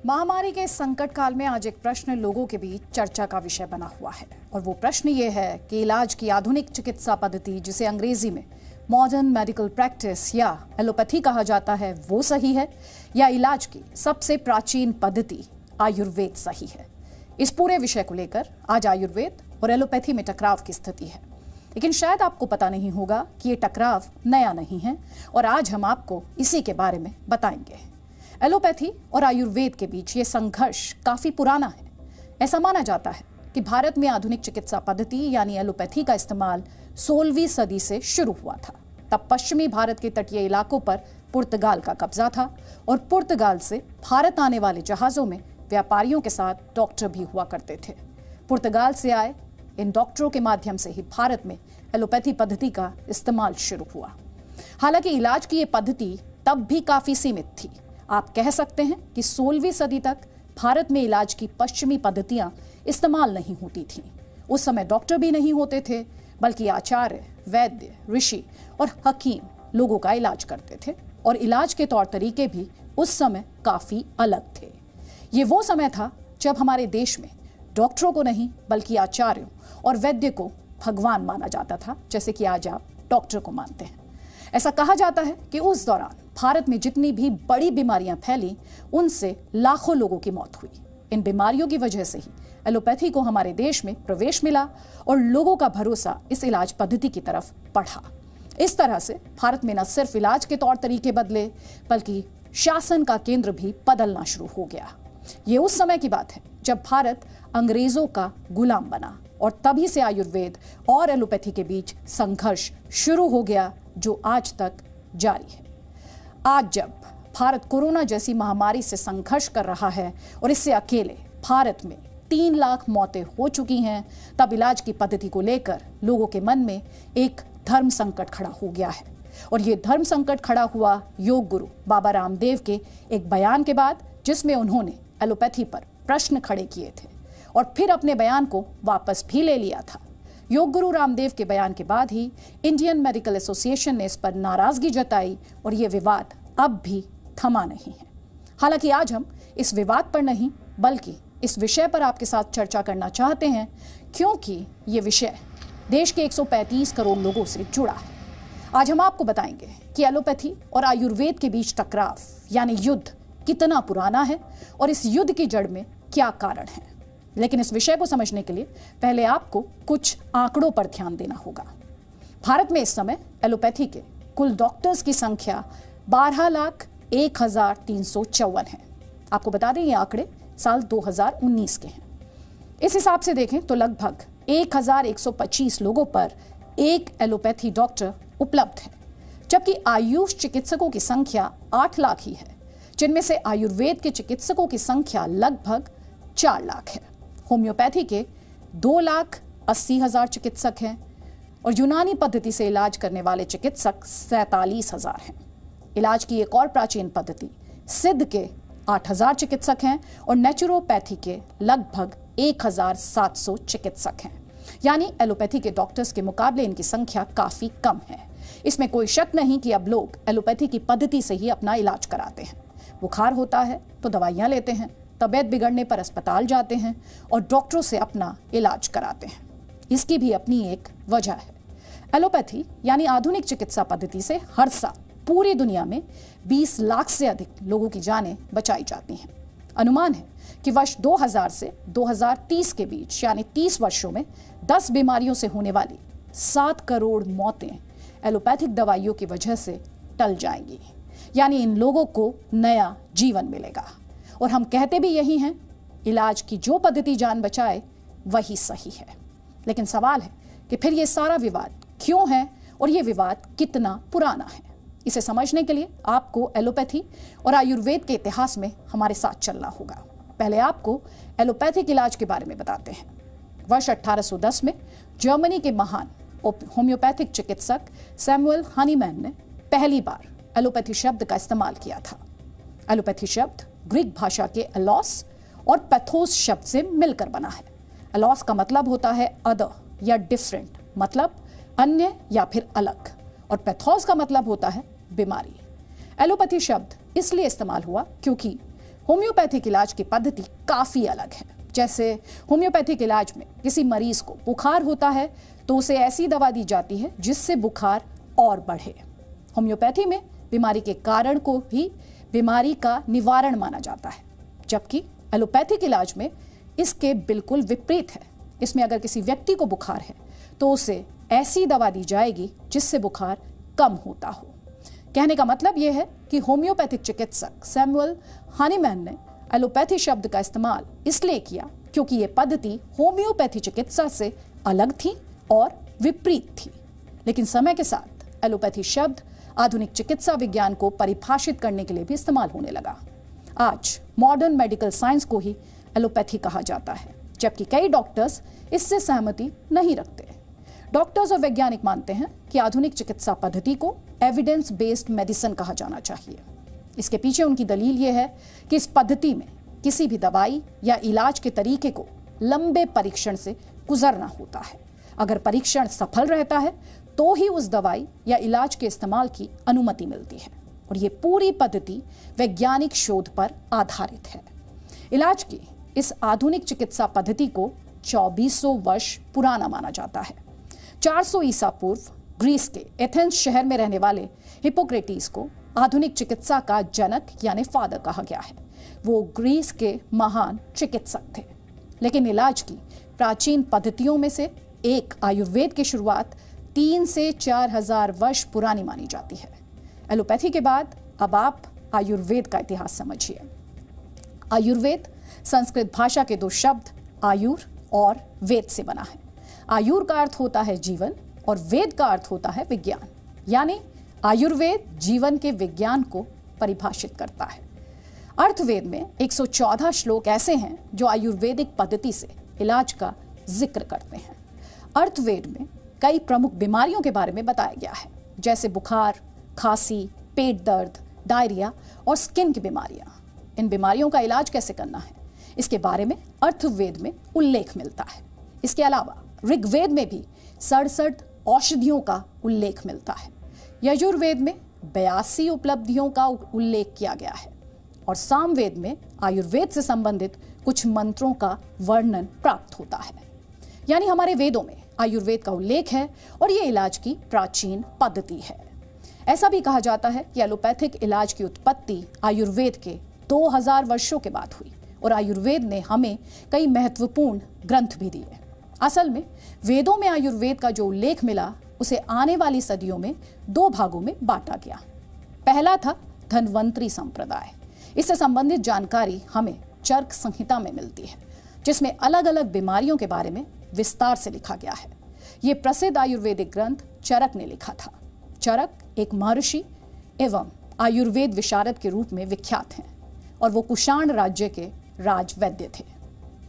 महामारी के संकट काल में आज एक प्रश्न लोगों के बीच चर्चा का विषय बना हुआ है और वो प्रश्न ये है कि इलाज की आधुनिक चिकित्सा पद्धति, जिसे अंग्रेजी में मॉडर्न मेडिकल प्रैक्टिस या एलोपैथी कहा जाता है, वो सही है या इलाज की सबसे प्राचीन पद्धति आयुर्वेद सही है। इस पूरे विषय को लेकर आज आयुर्वेद और एलोपैथी में टकराव की स्थिति है, लेकिन शायद आपको पता नहीं होगा कि ये टकराव नया नहीं है और आज हम आपको इसी के बारे में बताएंगे। एलोपैथी और आयुर्वेद के बीच ये संघर्ष काफी पुराना है। ऐसा माना जाता है कि भारत में आधुनिक चिकित्सा पद्धति यानी एलोपैथी का इस्तेमाल 16वीं सदी से शुरू हुआ था। तब पश्चिमी भारत के तटीय इलाकों पर पुर्तगाल का कब्जा था और पुर्तगाल से भारत आने वाले जहाजों में व्यापारियों के साथ डॉक्टर भी हुआ करते थे। पुर्तगाल से आए इन डॉक्टरों के माध्यम से ही भारत में एलोपैथी पद्धति का इस्तेमाल शुरू हुआ। हालांकि इलाज की ये पद्धति तब भी काफी सीमित थी। आप कह सकते हैं कि 16वीं सदी तक भारत में इलाज की पश्चिमी पद्धतियां इस्तेमाल नहीं होती थीं। उस समय डॉक्टर भी नहीं होते थे, बल्कि आचार्य, वैद्य, ऋषि और हकीम लोगों का इलाज करते थे और इलाज के तौर तरीके भी उस समय काफी अलग थे। ये वो समय था जब हमारे देश में डॉक्टरों को नहीं बल्कि आचार्यों और वैद्य को भगवान माना जाता था, जैसे कि आज आप डॉक्टर को मानते हैं। ऐसा कहा जाता है कि उस दौरान भारत में जितनी भी बड़ी बीमारियां फैली, उनसे लाखों लोगों की मौत हुई। इन बीमारियों की वजह से ही एलोपैथी को हमारे देश में प्रवेश मिला और लोगों का भरोसा इस इलाज पद्धति की तरफ बढ़ा। इस तरह से भारत में न सिर्फ इलाज के तौर तरीके बदले, बल्कि शासन का केंद्र भी बदलना शुरू हो गया। ये उस समय की बात है जब भारत अंग्रेजों का गुलाम बना और तभी से आयुर्वेद और एलोपैथी के बीच संघर्ष शुरू हो गया, जो आज तक जारी है। आज जब भारत कोरोना जैसी महामारी से संघर्ष कर रहा है और इससे अकेले भारत में 3 लाख मौतें हो चुकी हैं, तब इलाज की पद्धति को लेकर लोगों के मन में एक धर्म संकट खड़ा हो गया है। और ये धर्म संकट खड़ा हुआ योग गुरु बाबा रामदेव के एक बयान के बाद, जिसमें उन्होंने एलोपैथी पर प्रश्न खड़े किए थे और फिर अपने बयान को वापस भी ले लिया था। योग गुरु रामदेव के बयान के बाद ही इंडियन मेडिकल एसोसिएशन ने इस पर नाराजगी जताई और ये विवाद अब भी थमा नहीं है। हालांकि आज हम इस विवाद पर नहीं बल्कि इस विषय पर आपके साथ चर्चा करना चाहते हैं, क्योंकि ये विषय देश के 135 करोड़ लोगों से जुड़ा है। आज हम आपको बताएंगे कि एलोपैथी और आयुर्वेद के बीच टकराव यानी युद्ध कितना पुराना है और इस युद्ध की जड़ में क्या कारण है। लेकिन इस विषय को समझने के लिए पहले आपको कुछ आंकड़ों पर ध्यान देना होगा। भारत में इस समय एलोपैथी के कुल डॉक्टर्स की संख्या 12,01,354 है। आपको बता दें ये आंकड़े साल 2019 के हैं। इस हिसाब से देखें तो लगभग 1,125 लोगों पर एक एलोपैथी डॉक्टर उपलब्ध है, जबकि आयुष चिकित्सकों की संख्या 8 लाख ही है, जिनमें से आयुर्वेद के चिकित्सकों की संख्या लगभग 4 लाख है। होम्योपैथी के 2,80,000 चिकित्सक हैं और यूनानी पद्धति से इलाज करने वाले चिकित्सक 47,000 हैं। इलाज की एक और प्राचीन पद्धति सिद्ध के 8,000 चिकित्सक हैं और नेचुरोपैथी के लगभग 1,700 चिकित्सक हैं। यानी एलोपैथी के डॉक्टर्स के मुकाबले इनकी संख्या काफी कम है। इसमें कोई शक नहीं कि अब लोग एलोपैथी की पद्धति से ही अपना इलाज कराते हैं। बुखार होता है तो दवाइयां लेते हैं, तबीयत बिगड़ने पर अस्पताल जाते हैं और डॉक्टरों से अपना इलाज कराते हैं। इसकी भी अपनी एक वजह है। एलोपैथी यानी आधुनिक चिकित्सा पद्धति से हर साल पूरी दुनिया में 20 लाख से अधिक लोगों की जानें बचाई जाती हैं। अनुमान है कि वर्ष 2000 से 2030 के बीच यानी 30 वर्षों में 10 बीमारियों से होने वाली 7 करोड़ मौतें एलोपैथिक दवाइयों की वजह से टल जाएंगी। यानी इन लोगों को नया जीवन मिलेगा। और हम कहते भी यही हैं, इलाज की जो पद्धति जान बचाए वही सही है। लेकिन सवाल है कि फिर ये सारा विवाद क्यों है और ये विवाद कितना पुराना है। इसे समझने के लिए आपको एलोपैथी और आयुर्वेद के इतिहास में हमारे साथ चलना होगा। पहले आपको एलोपैथिक इलाज के बारे में बताते हैं। वर्ष 1810 में जर्मनी के महान होम्योपैथिक चिकित्सक सैमुअल हनीमैन ने पहली बार एलोपैथी शब्द का इस्तेमाल किया था। एलोपैथी शब्द ग्रीक भाषा के एलोस और पैथोस शब्द से मिलकर बना है। एलोस का मतलब होता है अदर या डिफरेंट, मतलब अन्य या फिर अलग, और पैथोस का मतलब होता है बीमारी। एलोपैथी शब्द इसलिए इस्तेमाल हुआ क्योंकि होम्योपैथिक इलाज की पद्धति काफी अलग है। जैसे होम्योपैथिक इलाज में किसी मरीज को बुखार होता है तो उसे ऐसी दवा दी जाती है जिससे बुखार और बढ़े। होम्योपैथी में बीमारी के कारण को ही बीमारी का निवारण माना जाता है, जबकि एलोपैथिक इलाज में इसके बिल्कुल विपरीत है। इसमें अगर किसी व्यक्ति को बुखार है तो उसे ऐसी दवा दी जाएगी जिससे बुखार कम होता हो। कहने का मतलब यह है कि होम्योपैथिक चिकित्सक सैमुअल हानीमैन ने एलोपैथी शब्द का इस्तेमाल इसलिए किया क्योंकि यह पद्धति होम्योपैथी चिकित्सा से अलग थी और विपरीत थी। लेकिन समय के साथ एलोपैथी शब्द आधुनिक चिकित्सा विज्ञान को परिभाषित करने के लिए भी इस्तेमाल होने लगा। आज मॉडर्न मेडिकल साइंस को ही एलोपैथी कहा जाता है, जबकि कई डॉक्टर्स इससे सहमति नहीं रखते। डॉक्टर्स और वैज्ञानिक मानते हैं कि आधुनिक चिकित्सा पद्धति को एविडेंस बेस्ड मेडिसिन कहा जाना चाहिए। इसके पीछे उनकी दलील यह है कि इस पद्धति में किसी भी दवाई या इलाज के तरीके को लंबे परीक्षण से गुजरना होता है। अगर परीक्षण सफल रहता है तो ही उस दवाई या इलाज के इस्तेमाल की अनुमति मिलती है, और ये पूरी पद्धति वैज्ञानिक शोध पर आधारित है। इलाज की इस आधुनिक चिकित्सा पद्धति को 2400 वर्ष पुराना माना जाता है। 400 ईसा पूर्व ग्रीस के एथेंस शहर में रहने वाले हिप्पोक्रेटिस को आधुनिक चिकित्सा का जनक यानी फादर कहा गया है। वो ग्रीस के महान चिकित्सक थे। लेकिन इलाज की प्राचीन पद्धतियों में से एक आयुर्वेद की शुरुआत 3 से 4000 वर्ष पुरानी मानी जाती है। एलोपैथी के बाद अब आप आयुर्वेद का इतिहास समझिए। आयुर्वेद संस्कृत भाषा के 2 शब्द आयुर और वेद से बना है। आयुर का अर्थ होता है जीवन और वेद का अर्थ होता है विज्ञान, यानी आयुर्वेद जीवन के विज्ञान को परिभाषित करता है। अर्थवेद में 114 श्लोक ऐसे हैं जो आयुर्वेदिक पद्धति से इलाज का जिक्र करते हैं। अर्थवेद में कई प्रमुख बीमारियों के बारे में बताया गया है, जैसे बुखार, खांसी, पेट दर्द, डायरिया और स्किन की बीमारियां। इन बीमारियों का इलाज कैसे करना है, इसके बारे में अर्थवेद में उल्लेख मिलता है। इसके अलावा ऋग्वेद में भी 67 औषधियों का उल्लेख मिलता है। यजुर्वेद में 82 उपलब्धियों का उल्लेख किया गया है और सामवेद में आयुर्वेद से संबंधित कुछ मंत्रों का वर्णन प्राप्त होता है। यानी हमारे वेदों में आयुर्वेद का उल्लेख है और ये इलाज की प्राचीन पद्धति है। ऐसा भी कहा जाता है कि एलोपैथिक इलाज की उत्पत्ति आयुर्वेद के 2000 वर्षों के बाद हुई और आयुर्वेद ने हमें कई महत्वपूर्ण ग्रंथ भी दिए। असल में वेदों में आयुर्वेद का जो उल्लेख मिला उसे आने वाली सदियों में 2 भागों में बांटा गया। पहला था धन्वंतरी संप्रदाय। इससे संबंधित जानकारी हमें चरक संहिता में मिलती है, जिसमें अलग अलग बीमारियों के बारे में विस्तार से लिखा गया है। ये प्रसिद्ध आयुर्वेदिक ग्रंथ चरक ने लिखा था। चरक एक महर्षि एवं आयुर्वेद विशारद के रूप में विख्यात हैं और वो कुषाण राज्य के राजवैद्य थे।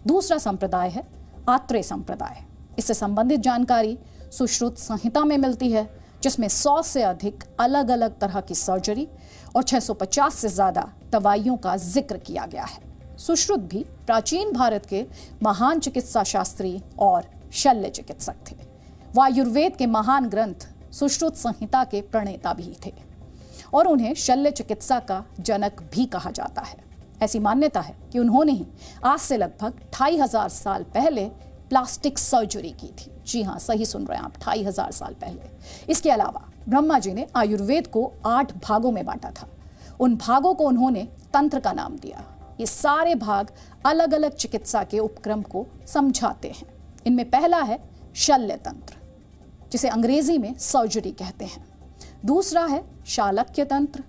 दूसरा संप्रदाय है आत्रेय संप्रदाय। इससे संबंधित जानकारी सुश्रुत संहिता में मिलती है, जिसमें 100 से अधिक अलग अलग तरह की सर्जरी और 650 से ज्यादा दवाइयों का जिक्र किया गया है। सुश्रुत भी प्राचीन भारत के महान चिकित्सा शास्त्री और शल्य चिकित्सक थे। वो आयुर्वेद के महान ग्रंथ सुश्रुत संहिता के प्रणेता भी थे और उन्हें शल्य चिकित्सा का जनक भी कहा जाता है। ऐसी मान्यता है कि उन्होंने ही आज से लगभग 2500 साल पहले प्लास्टिक सर्जरी की थी। जी हाँ, सही सुन रहे हैं आप, 2500 साल पहले। इसके अलावा ब्रह्मा जी ने आयुर्वेद को 8 भागों में बांटा था। उन भागों को उन्होंने तंत्र का नाम दिया। ये सारे भाग अलग अलग चिकित्सा के उपक्रम को समझाते हैं। इनमें पहला है शल्य तंत्र, जिसे अंग्रेजी में सर्जरी कहते हैं। दूसरा है शालक्य तंत्र,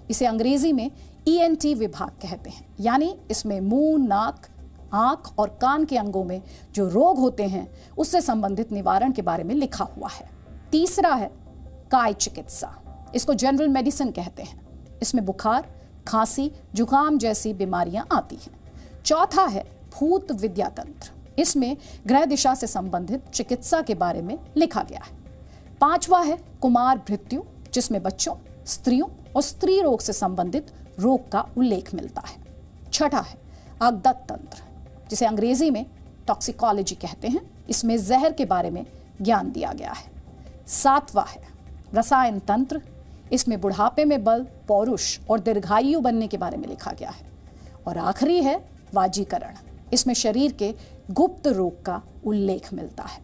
इसे अंग्रेजी में ENT विभाग कहते हैं, यानी इसमें मुंह, नाक, आंख और कान के अंगों में जो रोग होते हैं उससे संबंधित निवारण के बारे में लिखा हुआ है। तीसरा है काय चिकित्सा, इसको जनरल मेडिसिन कहते हैं। इसमें बुखार, खांसी, जुकाम जैसी बीमारियां आती हैं। चौथा है भूत विद्या तंत्र, इसमें ग्रह दिशा से संबंधित चिकित्सा के बारे में लिखा गया है। पांचवा है कुमार भृत्यु, जिसमें बच्चों, स्त्रियों और स्त्री रोग से संबंधित रोग का उल्लेख मिलता है। छठा है अग्दत तंत्र, जिसे अंग्रेजी में टॉक्सिकोलॉजी कहते हैं। इसमें जहर के बारे में ज्ञान दिया गया है। सातवां है रसायन तंत्र, इसमें बुढ़ापे में बल, पौरुष और दीर्घायु बनने के बारे में लिखा गया है। और आखिरी है वाजीकरण। इसमें शरीर के गुप्त रोग का उल्लेख मिलता है।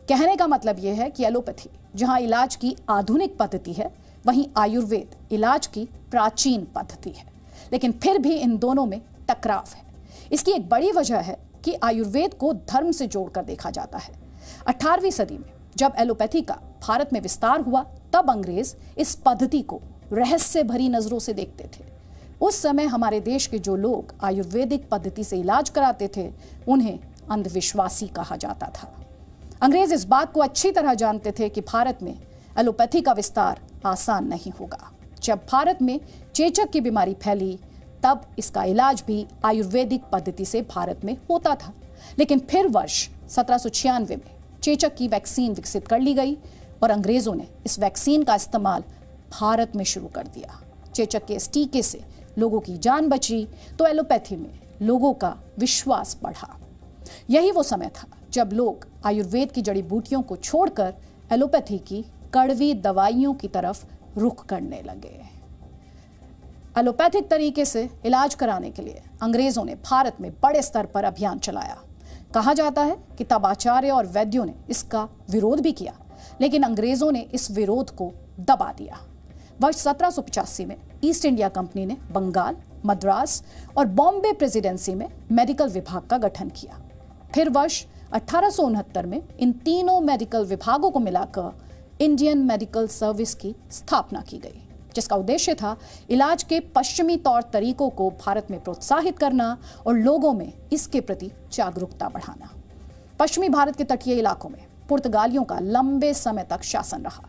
कहने का मतलब यह है कि एलोपैथी जहां इलाज की आधुनिक पद्धति है, वहीं आयुर्वेद इलाज की प्राचीन पद्धति है। लेकिन फिर भी इन दोनों में टकराव है। इसकी एक बड़ी वजह है कि आयुर्वेद को धर्म से जोड़कर देखा जाता है। 18वीं सदी में जब एलोपैथी का भारत में विस्तार हुआ, तब अंग्रेज इस पद्धति को रहस्य भरी नजरों से देखते थे। उस समय हमारे देश के जो लोग आयुर्वेदिक पद्धति से इलाज कराते थे, उन्हें अंधविश्वासी कहा जाता था। अंग्रेज इस बात को अच्छी तरह जानते थे कि भारत में एलोपैथी का विस्तार आसान नहीं होगा। जब भारत में चेचक की बीमारी फैली, तब इसका इलाज भी आयुर्वेदिक पद्धति से भारत में होता था। लेकिन फिर वर्ष 1796 में चेचक की वैक्सीन विकसित कर ली गई और अंग्रेजों ने इस वैक्सीन का इस्तेमाल भारत में शुरू कर दिया। चेचक के इस टीके से लोगों की जान बची तो एलोपैथी में लोगों का विश्वास बढ़ा। यही वो समय था जब लोग आयुर्वेद की जड़ी बूटियों को छोड़कर एलोपैथी की कड़वी दवाइयों की तरफ रुख करने लगे। एलोपैथिक तरीके से इलाज कराने के लिए अंग्रेजों ने भारत में बड़े स्तर पर अभियान चलाया। कहा जाता है कि तब आचार्य और वैद्यों ने इसका विरोध भी किया, लेकिन अंग्रेजों ने इस विरोध को दबा दिया। वर्ष 1785 में ईस्ट इंडिया कंपनी ने बंगाल, मद्रास और बॉम्बे प्रेसिडेंसी में मेडिकल विभाग का गठन किया। फिर वर्ष 1869 में इन तीनों मेडिकल विभागों को मिलाकर इंडियन मेडिकल सर्विस की स्थापना की गई, जिसका उद्देश्य था इलाज के पश्चिमी तौर तरीकों को भारत में प्रोत्साहित करना और लोगों में इसके प्रति जागरूकता बढ़ाना। पश्चिमी भारत के तटीय इलाकों में पुर्तगालियों का लंबे समय तक शासन रहा।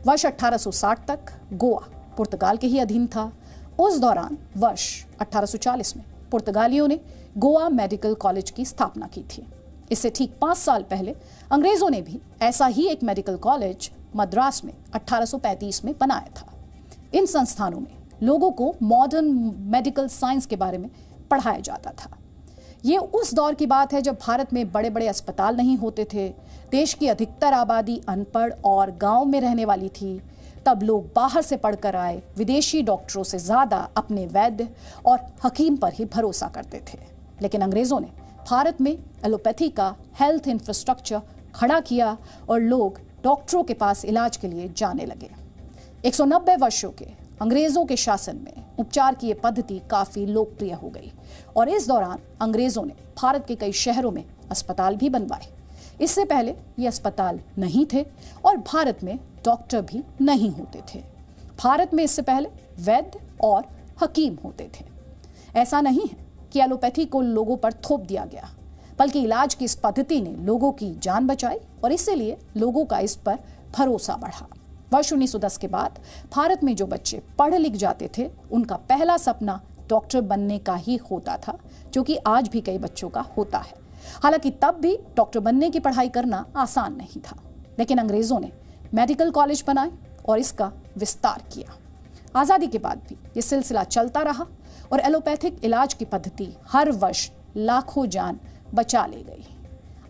वर्ष 1860 तक गोवा पुर्तगाल के ही अधीन था। उस दौरान वर्ष 1840 में पुर्तगालियों ने गोवा मेडिकल कॉलेज की स्थापना की थी। इससे ठीक 5 साल पहले अंग्रेजों ने भी ऐसा ही एक मेडिकल कॉलेज मद्रास में 1835 में बनाया था। इन संस्थानों में लोगों को मॉडर्न मेडिकल साइंस के बारे में पढ़ाया जाता था। ये उस दौर की बात है जब भारत में बड़े बड़े अस्पताल नहीं होते थे। देश की अधिकतर आबादी अनपढ़ और गांव में रहने वाली थी। तब लोग बाहर से पढ़कर आए विदेशी डॉक्टरों से ज्यादा अपने वैद्य और हकीम पर ही भरोसा करते थे। लेकिन अंग्रेजों ने भारत में एलोपैथी का हेल्थ इंफ्रास्ट्रक्चर खड़ा किया और लोग डॉक्टरों के पास इलाज के लिए जाने लगे। 190 वर्षों के अंग्रेजों के शासन में उपचार की यह पद्धति काफी लोकप्रिय हो गई और इस दौरान अंग्रेजों ने भारत के कई शहरों में अस्पताल भी बनवाए। इससे पहले ये अस्पताल नहीं थे और भारत में डॉक्टर भी नहीं होते थे। भारत में इससे पहले वैद्य और हकीम होते थे। ऐसा नहीं है कि एलोपैथी को लोगों पर थोप दिया गया, बल्कि इलाज की इस पद्धति ने लोगों की जान बचाई और इसीलिए लोगों का इस पर भरोसा बढ़ा। वर्ष 1910 के बाद भारत में जो बच्चे पढ़ लिख जाते थे, उनका पहला सपना डॉक्टर बनने का ही होता था, जो कि आज भी कई बच्चों का होता है। हालांकि तब भी डॉक्टर बनने की पढ़ाई करना आसान नहीं था, लेकिन अंग्रेजों ने मेडिकल कॉलेज बनाए और इसका विस्तार किया। आजादी के बाद भी ये सिलसिला चलता रहा और एलोपैथिक इलाज की पद्धति हर वर्ष लाखों जान बचा ले गई।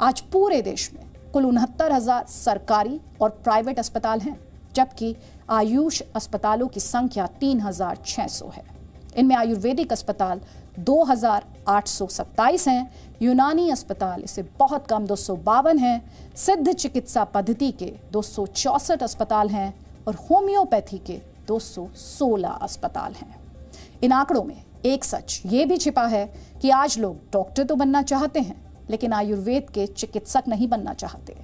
आज पूरे देश में कुल 69,000 सरकारी और प्राइवेट अस्पताल हैं, जबकि आयुष अस्पतालों की संख्या 3,600 है। इनमें आयुर्वेदिक अस्पताल 2,827 हैं, यूनानी अस्पताल इससे बहुत कम 252 हैं, सिद्ध चिकित्सा पद्धति के 264 अस्पताल हैं और होम्योपैथी के 216 अस्पताल हैं। इन आंकड़ों में एक सच ये भी छिपा है कि आज लोग डॉक्टर तो बनना चाहते हैं, लेकिन आयुर्वेद के चिकित्सक नहीं बनना चाहते।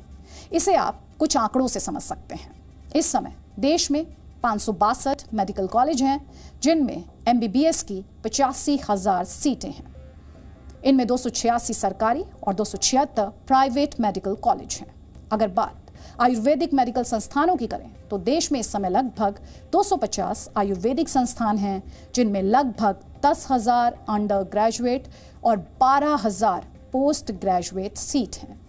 इसे आप कुछ आंकड़ों से समझ सकते हैं। इस समय देश में 562 मेडिकल कॉलेज हैं, जिनमें MBBS की 85,000 सीटें हैं। इनमें 286 सरकारी और 276 प्राइवेट मेडिकल कॉलेज हैं। अगर बात आयुर्वेदिक मेडिकल संस्थानों की करें तो देश में इस समय लगभग 250 आयुर्वेदिक संस्थान हैं, जिनमें लगभग 10,000 अंडर ग्रेजुएट और 12,000 पोस्ट ग्रेजुएट सीट हैं।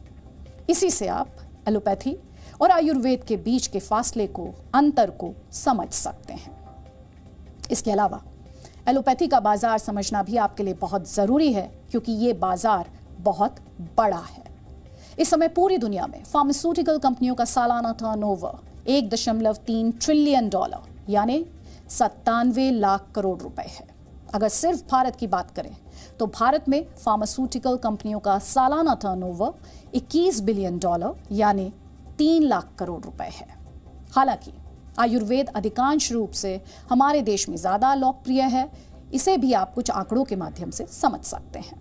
इसी से आप एलोपैथी और आयुर्वेद के बीच के फासले को, अंतर को समझ सकते हैं। इसके अलावा एलोपैथी का बाजार समझना भी आपके लिए बहुत जरूरी है, क्योंकि ये बाजार बहुत बड़ा है। इस समय पूरी दुनिया में फार्मास्यूटिकल कंपनियों का सालाना टर्नओवर $1.3 ट्रिलियन यानी 97 लाख करोड़ रुपए है। अगर सिर्फ भारत की बात करें तो भारत में फार्मास्यूटिकल कंपनियों का सालाना टर्नओवर $21 बिलियन यानी 3 लाख करोड़ रुपए है। हालांकि आयुर्वेद अधिकांश रूप से हमारे देश में ज्यादा लोकप्रिय है, इसे भी आप कुछ आंकड़ों के माध्यम से समझ सकते हैं।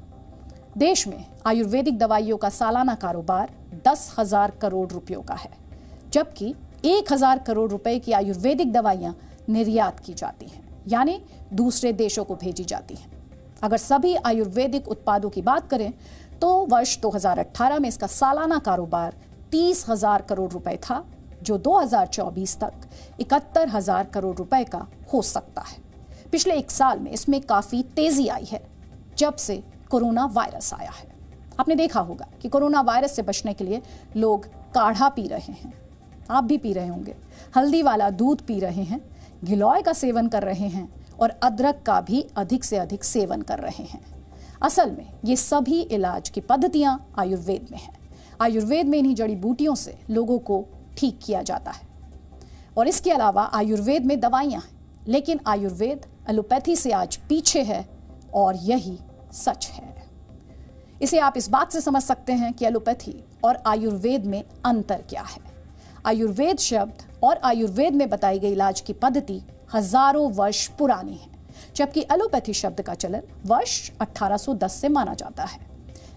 देश में आयुर्वेदिक दवाइयों का सालाना कारोबार 10,000 करोड़ रुपयों का है, जबकि 1,000 करोड़ रुपए की आयुर्वेदिक दवाइयां निर्यात की जाती हैं, यानी दूसरे देशों को भेजी जाती हैं। अगर सभी आयुर्वेदिक उत्पादों की बात करें तो वर्ष 2018 में इसका सालाना कारोबार 30,000 करोड़ रुपए था, जो 2024 तक 71,000 करोड़ रुपए का हो सकता है। पिछले 1 साल में इसमें काफी तेजी आई है जब से कोरोना वायरस आया है। आपने देखा होगा कि कोरोना वायरस से बचने के लिए लोग काढ़ा पी रहे हैं, आप भी पी रहे होंगे, हल्दी वाला दूध पी रहे हैं, गिलोय का सेवन कर रहे हैं और अदरक का भी अधिक से अधिक सेवन कर रहे हैं। असल में ये सभी इलाज की पद्धतियां आयुर्वेद में हैं। आयुर्वेद में इन्हीं जड़ी बूटियों से लोगों को ठीक किया जाता है। और इसके अलावा आयुर्वेद में दवाइयां हैं, लेकिन आयुर्वेद एलोपैथी से आज पीछे है और यही सच है। इसे आप इस बात से समझ सकते हैं कि एलोपैथी और आयुर्वेद में अंतर क्या है। आयुर्वेद शब्द और आयुर्वेद में बताई गई इलाज की पद्धति हजारों वर्ष पुरानी है, जबकि एलोपैथी शब्द का चलन वर्ष 1810 से माना जाता है।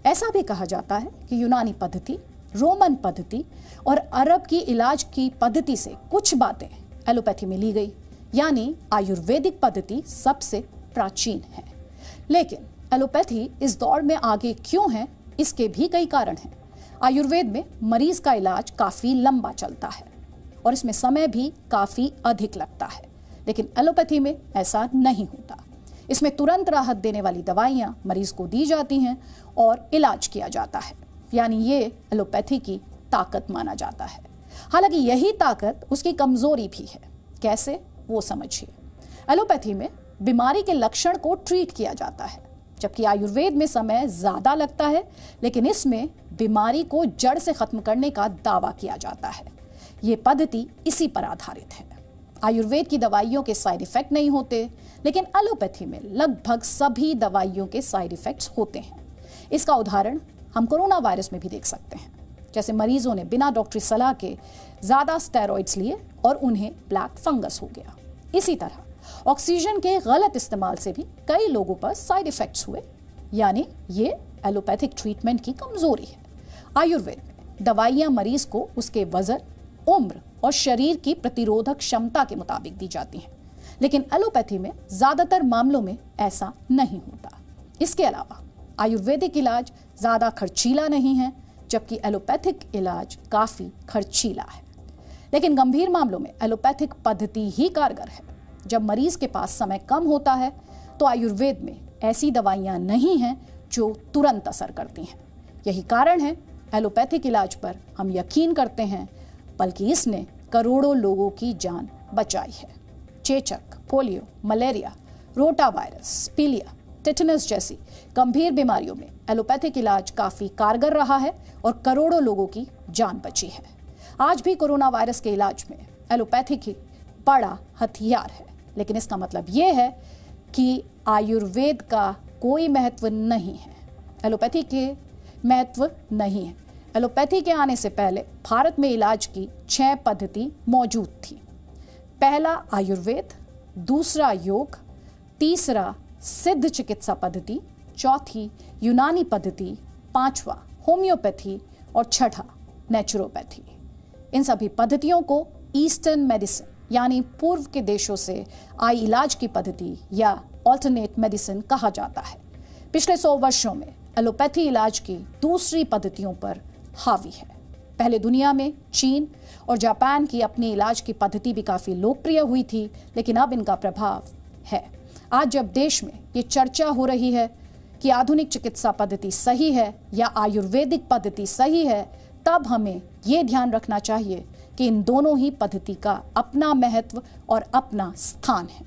ऐसा भी कहा जाता है कि यूनानी पद्धति, रोमन पद्धति और अरब की इलाज की पद्धति से कुछ बातें एलोपैथी में ली गई, यानी आयुर्वेदिक पद्धति सबसे प्राचीन है। लेकिन एलोपैथी इस दौर में आगे क्यों है, इसके भी कई कारण हैं। आयुर्वेद में मरीज का इलाज काफी लंबा चलता है और इसमें समय भी काफी अधिक लगता है, लेकिन एलोपैथी में ऐसा नहीं होता। इसमें तुरंत राहत देने वाली दवाइयां मरीज को दी जाती हैं और इलाज किया जाता है, यानी ये एलोपैथी की ताकत माना जाता है। हालांकि यही ताकत उसकी कमजोरी भी है। कैसे, वो समझिए। एलोपैथी में बीमारी के लक्षण को ट्रीट किया जाता है, जबकि आयुर्वेद में समय ज्यादा लगता है, लेकिन इसमें बीमारी को जड़ से खत्म करने का दावा किया जाता है। ये पद्धति इसी पर आधारित है। आयुर्वेद की दवाइयों के साइड इफेक्ट नहीं होते, लेकिन एलोपैथी में लगभग सभी दवाइयों के साइड इफेक्ट्स होते हैं। इसका उदाहरण हम कोरोना वायरस में भी देख सकते हैं। जैसे मरीजों ने बिना डॉक्टरी सलाह के ज्यादा स्टेरॉइड्स लिए और उन्हें ब्लैक फंगस हो गया। इसी तरह ऑक्सीजन के गलत इस्तेमाल से भी कई लोगों पर साइड इफेक्ट्स हुए, यानी ये एलोपैथिक ट्रीटमेंट की कमजोरी है। आयुर्वेद में दवाइयां मरीज को उसके वजन, उम्र और शरीर की प्रतिरोधक क्षमता के मुताबिक दी जाती हैं, लेकिन एलोपैथी में ज्यादातर मामलों में ऐसा नहीं होता। इसके अलावा आयुर्वेदिक इलाज ज्यादा खर्चीला नहीं है, जबकि एलोपैथिक इलाज काफी खर्चीला है। लेकिन गंभीर मामलों में एलोपैथिक पद्धति ही कारगर है। जब मरीज के पास समय कम होता है तो आयुर्वेद में ऐसी दवाइयां नहीं हैं जो तुरंत असर करती हैं। यही कारण है एलोपैथिक इलाज पर हम यकीन करते हैं, बल्कि इसने करोड़ों लोगों की जान बचाई है। चेचक, पोलियो, मलेरिया, रोटा वायरस, पीलिया, टेटनस जैसी गंभीर बीमारियों में एलोपैथिक इलाज काफी कारगर रहा है और करोड़ों लोगों की जान बची है। आज भी कोरोना वायरस के इलाज में एलोपैथिक ही बड़ा हथियार है, लेकिन इसका मतलब यह है कि आयुर्वेद का कोई महत्व नहीं है, एलोपैथी के महत्व नहीं है। एलोपैथी के आने से पहले भारत में इलाज की 6 पद्धति मौजूद थी। पहला आयुर्वेद, दूसरा योग, तीसरा सिद्ध चिकित्सा पद्धति, चौथी यूनानी पद्धति, पांचवा होम्योपैथी और छठा नेचुरोपैथी। इन सभी पद्धतियों को ईस्टर्न मेडिसिन यानी पूर्व के देशों से आई इलाज की पद्धति या ऑल्टरनेट मेडिसिन कहा जाता है। पिछले 100 वर्षों में एलोपैथी इलाज की दूसरी पद्धतियों पर हावी है। पहले दुनिया में चीन और जापान की अपनी इलाज की पद्धति भी काफी लोकप्रिय हुई थी, लेकिन अब इनका प्रभाव है। आज जब देश में ये चर्चा हो रही है कि आधुनिक चिकित्सा पद्धति सही है या आयुर्वेदिक पद्धति सही है, तब हमें ये ध्यान रखना चाहिए कि इन दोनों ही पद्धति का अपना महत्व और अपना स्थान है।